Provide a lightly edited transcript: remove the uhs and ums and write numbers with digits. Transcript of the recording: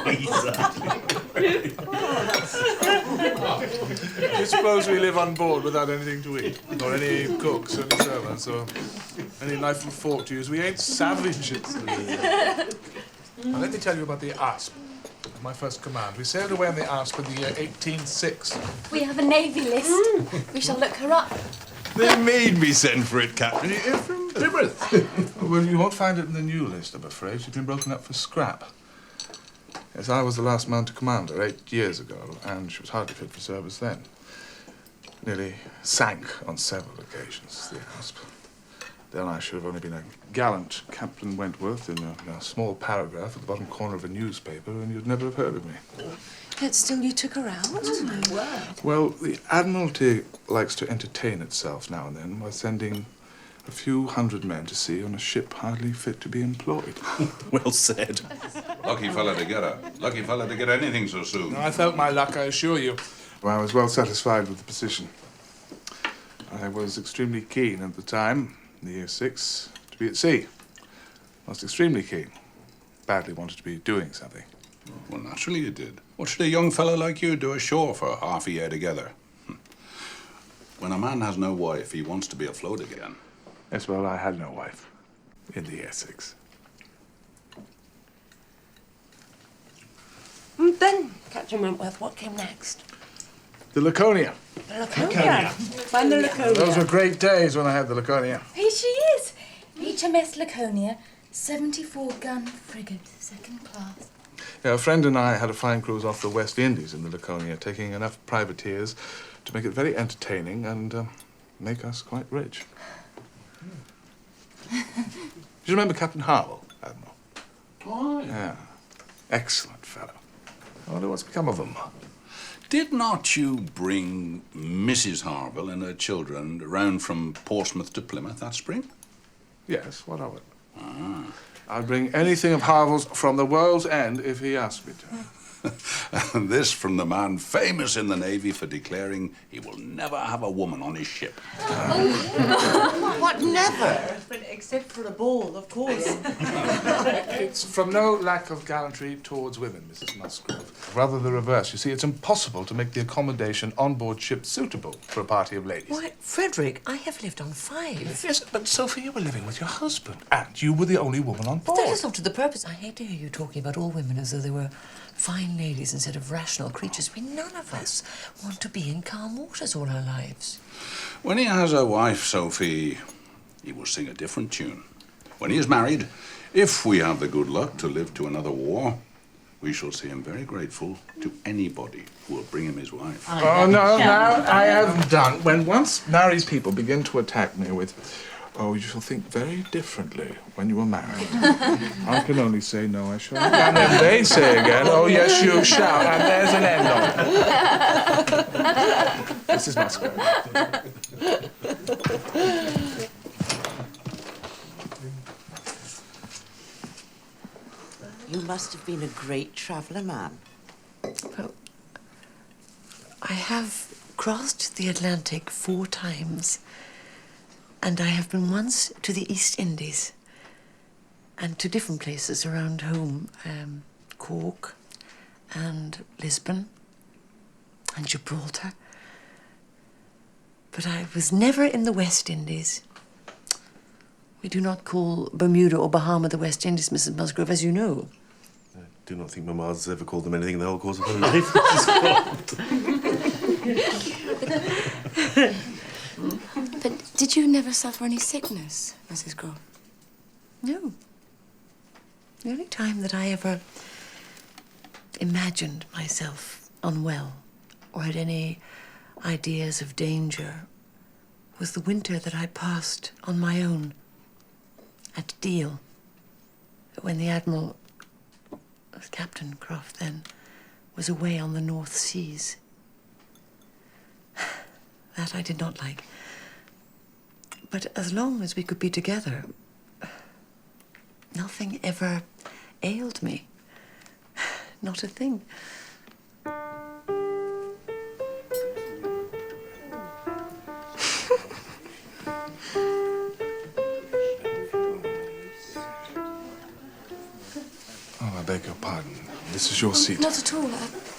Do you suppose we live on board without anything to eat? Or any cooks, or any servants, or any knife and fork to use? We ain't savages. Now, let me tell you about the Asp, my first command. We sailed away on the Asp in the year 1806. We have a navy list. We shall look her up. They made me send for it, Captain. You're from Plymouth. Well, you won't find it in the new list, I'm afraid. She's been broken up for scrap. Yes, I was the last man to command her 8 years ago, and she was hardly fit for service then. Nearly sank on several occasions, the Asp. Then I should have only been a gallant Captain Wentworth in a small paragraph at the bottom corner of a newspaper, and you'd never have heard of me. Yet still you took her out? Oh, my word. Well, the Admiralty likes to entertain itself now and then by sending a few hundred men to sea on a ship hardly fit to be employed. Well said. Lucky fella to get her. Lucky fella to get anything so soon. I felt my luck, I assure you. Well, I was well satisfied with the position. I was extremely keen at the time, in the year 6, to be at sea. Most extremely keen. Badly wanted to be doing something. Well, naturally you did. What should a young fellow like you do ashore for half a year together? When a man has no wife, he wants to be afloat again. Yes, well, I had no wife in the Essex. And then, Captain Wentworth, what came next? The Laconia. The Laconia. Find the Laconia. Those were great days when I had the Laconia. Here she is. HMS Laconia, 74-gun frigate, second class. Yeah, a friend and I had a fine cruise off the West Indies in the Laconia, taking enough privateers to make it very entertaining and make us quite rich. Do you remember Captain Harwell, Admiral? Oh, Yeah. Excellent fellow. I wonder what's become of him. Did not you bring Mrs. Harville and her children round from Portsmouth to Plymouth that spring? Yes, what of it? I'd bring anything of Harville's from the world's end if he asked me to. And this from the man famous in the Navy for declaring he will never have a woman on his ship. What, never? Except for a ball, of course. It's from no lack of gallantry towards women, Mrs. Musgrove. Rather the reverse. You see, it's impossible to make the accommodation on board ship suitable for a party of ladies. Why, Frederick, I have lived on 5. Yes, but Sophie, you were living with your husband, and you were the only woman on board. That is not to the purpose. I hate to hear you talking about all women as though they were fine ladies instead of rational creatures. We none of us want to be in calm waters all our lives. When he has a wife, Sophie, he will sing a different tune. When he is married, if we have the good luck to live to another war, we shall see him very grateful to anybody who will bring him his wife. Oh, no, I haven't done. When once married people begin to attack me with, oh, you shall think very differently when you are married. I can only say, no, I shall. And then they say again, oh, yes, you shall. And there's an end of it. Mrs. Musgrove. You must have been a great traveller, ma'am. Well, I have crossed the Atlantic 4 times, and I have been once to the East Indies and to different places around home, Cork and Lisbon and Gibraltar. But I was never in the West Indies. We do not call Bermuda or Bahama the West Indies, Mrs. Musgrove, as you know. I do not think Mamma's ever called them anything in the whole course of her life. But did you never suffer any sickness, Mrs. Grove? No. The only time that I ever imagined myself unwell or had any ideas of danger was the winter that I passed on my own at Deal, when the Admiral, Captain Croft then, was away on the North Seas. That I did not like. But as long as we could be together, nothing ever ailed me. Not a thing. Oh, I beg your pardon. This is your seat. Not at all.